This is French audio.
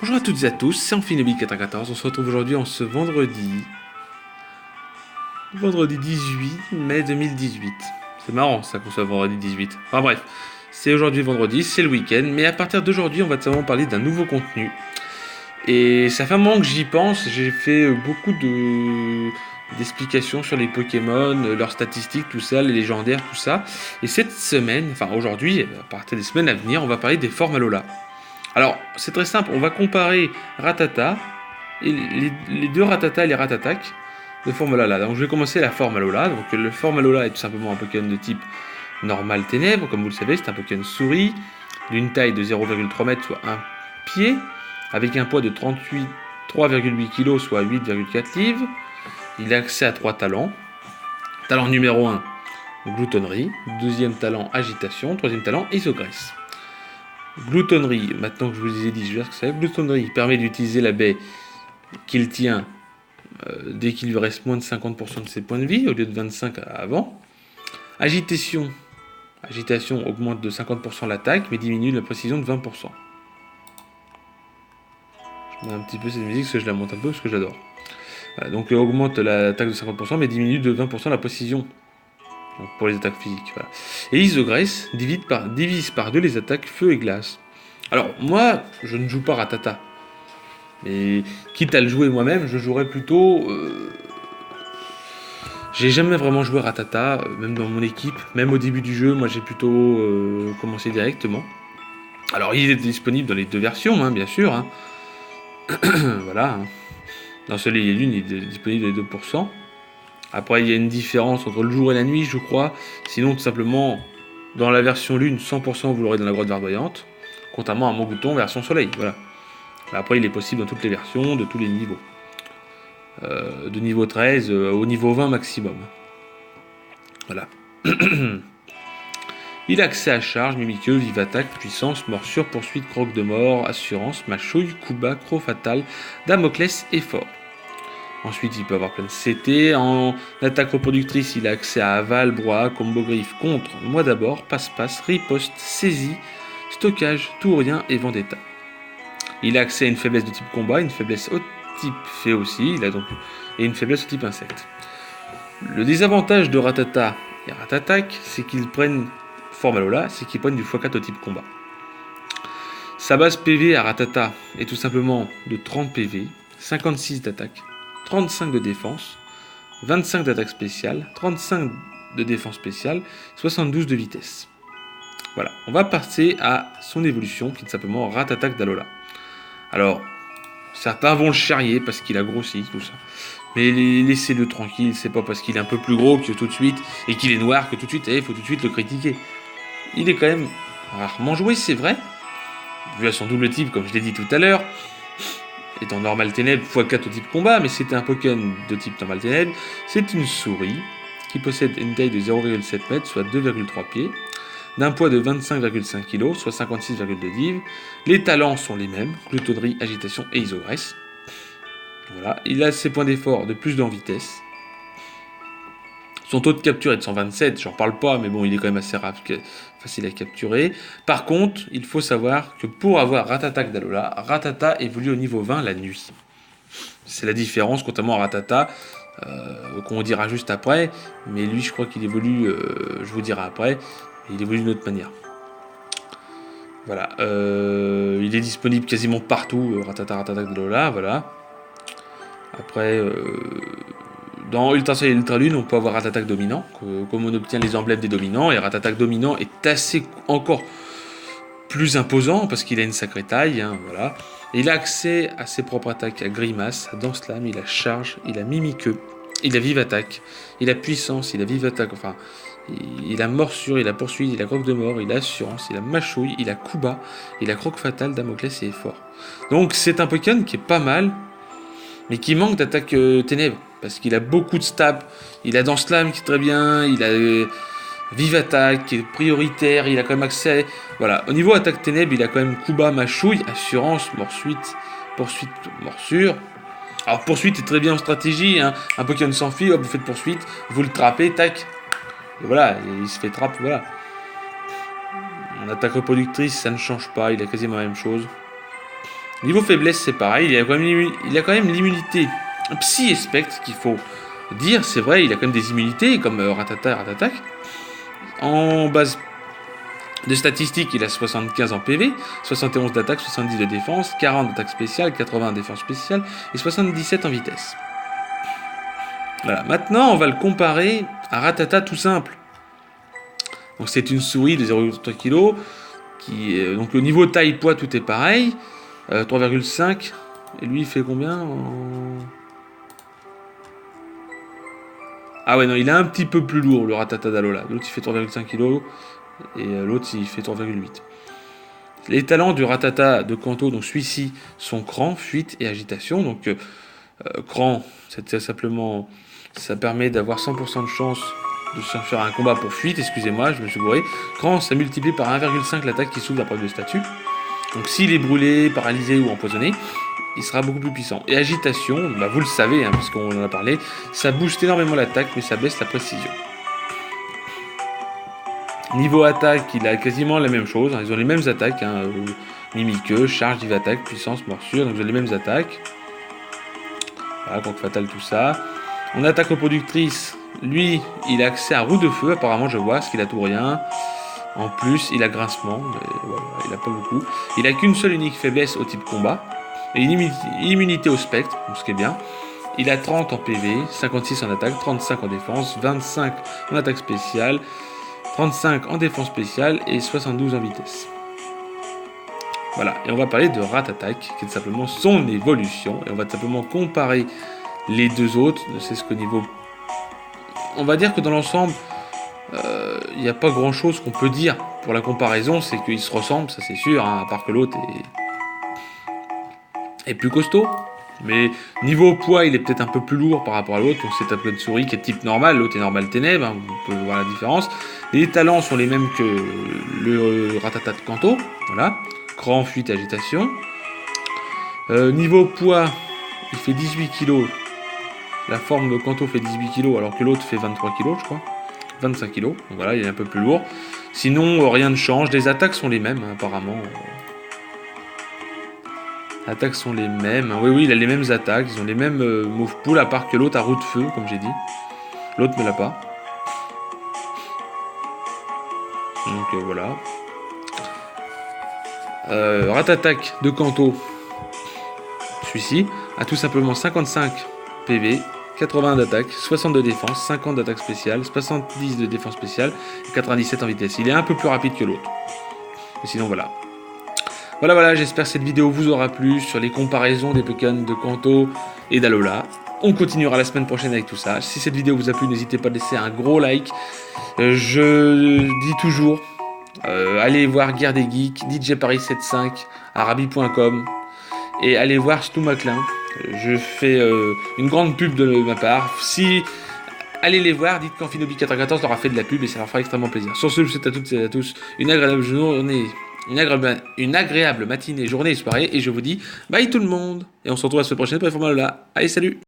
Bonjour à toutes et à tous, c'est Amphinobi94. On se retrouve aujourd'hui en ce vendredi 18 mai 2018. C'est marrant ça qu'on soit vendredi 18. Enfin bref, c'est aujourd'hui vendredi, c'est le week-end, mais à partir d'aujourd'hui, on va vraiment parler d'un nouveau contenu. Et ça fait un moment que j'y pense, j'ai fait beaucoup d'explications sur les Pokémon, leurs statistiques, tout ça, les légendaires, tout ça. Et cette semaine, enfin aujourd'hui, à partir des semaines à venir, on va parler des formes Alola. Alors, c'est très simple, on va comparer Rattata, et les deux Rattata et les Rattatak de forme Alola. Donc je vais commencer la forme Alola. Donc le forme Alola est tout simplement un Pokémon de type normal ténèbres, comme vous le savez, c'est un Pokémon souris, d'une taille de 0,3 m, soit un pied, avec un poids de 3,8 kg, soit 8,4 livres. Il a accès à 3 talents. Talent numéro 1, gloutonnerie. Deuxième talent, agitation. Troisième talent, isogresse. Gloutonnerie, maintenant que je vous ai dit, je vais dire ce que c'est. Gloutonnerie permet d'utiliser la baie qu'il tient dès qu'il lui reste moins de 50% de ses points de vie, au lieu de 25 avant. Agitation augmente de 50% l'attaque, mais diminue la précision de 20%. Je mets un petit peu cette musique, parce que je la monte un peu, parce que j'adore. Voilà, donc augmente l'attaque de 50%, mais diminue de 20% la précision. Donc pour les attaques physiques. Voilà. Et isogresse divise par 2 les attaques feu et glace. Alors moi, je ne joue pas Rattata. Mais quitte à le jouer moi-même, je jouerais plutôt... J'ai jamais vraiment joué Rattata, même dans mon équipe. Même au début du jeu, moi j'ai plutôt commencé directement. Alors il est disponible dans les deux versions, hein, bien sûr. Hein. Voilà. Hein. Dans Soleil et Lune, il est disponible dans les 2%. Après, il y a une différence entre le jour et la nuit, je crois. Sinon, tout simplement, dans la version Lune, 100% vous l'aurez dans la grotte verdoyante. Contrairement à mon bouton version Soleil. Voilà. Après, il est possible dans toutes les versions, de tous les niveaux. De niveau 13 au niveau 20 maximum. Voilà. Il a accès à charge, mimiqueux, vive attaque, puissance, morsure, poursuite, croque de mort, assurance, mâchouille, Kuba, croc fatal, Damoclès et fort. Ensuite, il peut avoir plein de CT. En attaque reproductrice, il a accès à aval, brouhaha, combo griffe contre moi d'abord, passe-passe, riposte, saisie, stockage, tout ou rien et vendetta. Il a accès à une faiblesse de type combat, une faiblesse au type fée aussi, et une faiblesse au type insecte. Le désavantage de Rattata et Rattatak, c'est qu'ils prennent forme Alola, c'est qu'ils prennent du x4 au type combat. Sa base PV à Rattata est tout simplement de 30 PV, 56 d'attaque, 35 de défense, 25 d'attaque spéciale, 35 de défense spéciale, 72 de vitesse. Voilà, on va passer à son évolution qui est simplement Rattatak d'Alola. Alors, certains vont le charrier parce qu'il a grossi, tout ça. Mais laissez-le tranquille, c'est pas parce qu'il est un peu plus gros que tout de suite, et qu'il est noir que tout de suite, il faut tout de suite le critiquer. Il est quand même rarement joué, c'est vrai, vu à son double type, comme je l'ai dit tout à l'heure, étant normal ténèbres x4 au type combat, mais c'était un Pokémon de type normal ténèbres, c'est une souris qui possède une taille de 0,7 m, soit 2,3 pieds, d'un poids de 25,5 kg, soit 56,2 livres. Les talents sont les mêmes, gloutonnerie, agitation et isogresse. Voilà, il a ses points d'effort de plus en vitesse. Son taux de capture est de 127, j'en parle pas, mais bon, il est quand même assez facile à capturer. Par contre, il faut savoir que pour avoir Rattatak d'Alola, Rattata évolue au niveau 20 la nuit. C'est la différence, contrairement à Rattata, qu'on dira juste après, mais lui, je crois qu'il évolue, je vous dirai après, il évolue d'une autre manière. Voilà, il est disponible quasiment partout, Rattatak d'Alola, voilà. Après, dans Ultra Soleil et Ultra Lune, on peut avoir Rattatak dominant, comme on obtient les emblèmes des dominants, et Rattatak dominant est assez encore plus imposant parce qu'il a une sacrée taille, hein, voilà. Et il a accès à ses propres attaques, à grimace, à danse lame, il a charge, il a mimiqueux, il a vive attaque, il a puissance, il a vive attaque, enfin, il a morsure, il a poursuite, il a croque de mort, il a assurance, il a mâchouille, il a Kuba, il a croque fatal, Damoclès et effort. Donc c'est un Pokémon qui est pas mal, mais qui manque d'attaque ténèbres, parce qu'il a beaucoup de stab, il a Danse Lame qui est très bien, il a Vive Attaque qui est prioritaire, il a quand même accès, voilà, au niveau attaque ténèbres, il a quand même Kuba, Mâchouille, Assurance, poursuite, morsure. Alors poursuite est très bien en stratégie, hein. Un Pokémon s'enfuit, hop, vous faites poursuite, vous le trappez, tac, et voilà, il se fait trappe, voilà. En attaque reproductrice, ça ne change pas, il a quasiment la même chose. Niveau faiblesse, c'est pareil, il a quand même l'immunité Psy et Spectre, qu'il faut dire, c'est vrai, il a quand même des immunités, comme Ratata et Ratatak. En base de statistiques, il a 75 en PV, 71 d'attaque, 70 de défense, 40 d'attaque spéciale, 80 de défense spéciale et 77 en vitesse. Voilà, maintenant on va le comparer à Ratata tout simple. Donc c'est une souris de 0,3 kg, donc le niveau taille-poids tout est pareil, 3,5, et lui il fait combien Ah ouais non, il est un petit peu plus lourd le Ratata d'Alola, l'autre il fait 3,5 kg, et l'autre il fait 3,8. Les talents du Ratata de Kanto, donc celui-ci, sont cran, fuite et agitation. Donc cran, c'est simplement, ça permet d'avoir 100% de chance de se faire un combat pour fuite, excusez-moi, je me suis gouré. Cran, ça multiplie par 1,5 l'attaque qui s'ouvre la preuve de statut. Donc s'il est brûlé, paralysé ou empoisonné, il sera beaucoup plus puissant. Et agitation, bah, vous le savez, hein, parce qu'on en a parlé, ça booste énormément l'attaque, mais ça baisse la précision. Niveau attaque, il a quasiment la même chose, hein, ils ont les mêmes attaques, hein, mimiqueux, charge, div attaque, puissance, morsure, donc ils ont les mêmes attaques. Voilà, contre fatal, tout ça. En attaque reproductrice, lui, il a accès à roue de feu, apparemment je vois, parce qu'il a tout rien. En plus, il a grincement, mais voilà, il a pas beaucoup. Il a qu'une seule unique faiblesse au type combat, et une immunité au spectre, ce qui est bien. Il a 30 en PV, 56 en attaque, 35 en défense, 25 en attaque spéciale, 35 en défense spéciale et 72 en vitesse. Voilà, et on va parler de Ratatak, qui est simplement son évolution, et on va simplement comparer les deux autres. C'est ce qu'au niveau... On va dire que dans l'ensemble, il n'y a pas grand chose qu'on peut dire pour la comparaison, c'est qu'ils se ressemblent, ça c'est sûr, hein, à part que l'autre est plus costaud. Mais niveau poids, il est peut-être un peu plus lourd par rapport à l'autre. Donc c'est un peu de souris qui est type normal, l'autre est normal ténèbres, hein, on peut voir la différence. Les talents sont les mêmes que le Ratata de Kanto, voilà. Cran, fuite, agitation. Niveau poids, il fait 18 kg. La forme de Kanto fait 18 kg alors que l'autre fait 23 kg, je crois. 25 kg, donc voilà, il est un peu plus lourd. Sinon, rien ne change. Les attaques sont les mêmes, hein, apparemment. Les attaques sont les mêmes. Oui, il a les mêmes attaques. Ils ont les mêmes move pool, à part que l'autre a roue de feu, comme j'ai dit. L'autre ne l'a pas. Donc voilà. Ratatak de Kanto, celui-ci, a tout simplement 55 PV, 80 d'attaque, 62 de défense, 50 d'attaque spéciale, 70 de défense spéciale et 97 en vitesse. Il est un peu plus rapide que l'autre. Mais sinon voilà. Voilà, j'espère que cette vidéo vous aura plu sur les comparaisons des Pokémon de Kanto et d'Alola. On continuera la semaine prochaine avec tout ça. Si cette vidéo vous a plu, n'hésitez pas à laisser un gros like. Je dis toujours, allez voir Guerre des Geeks, DJ Paris 75, arabi.com et allez voir Stu McLean. Je fais une grande pub de ma part. Si allez les voir, dites qu'Amphinobi 414 leur a fait de la pub et ça leur fera extrêmement plaisir. Sur ce, je vous souhaite à toutes et à tous une agréable journée, une agréable matinée, journée et soirée, et je vous dis bye tout le monde, et on se retrouve la semaine prochaine pour les formats là. Allez, salut!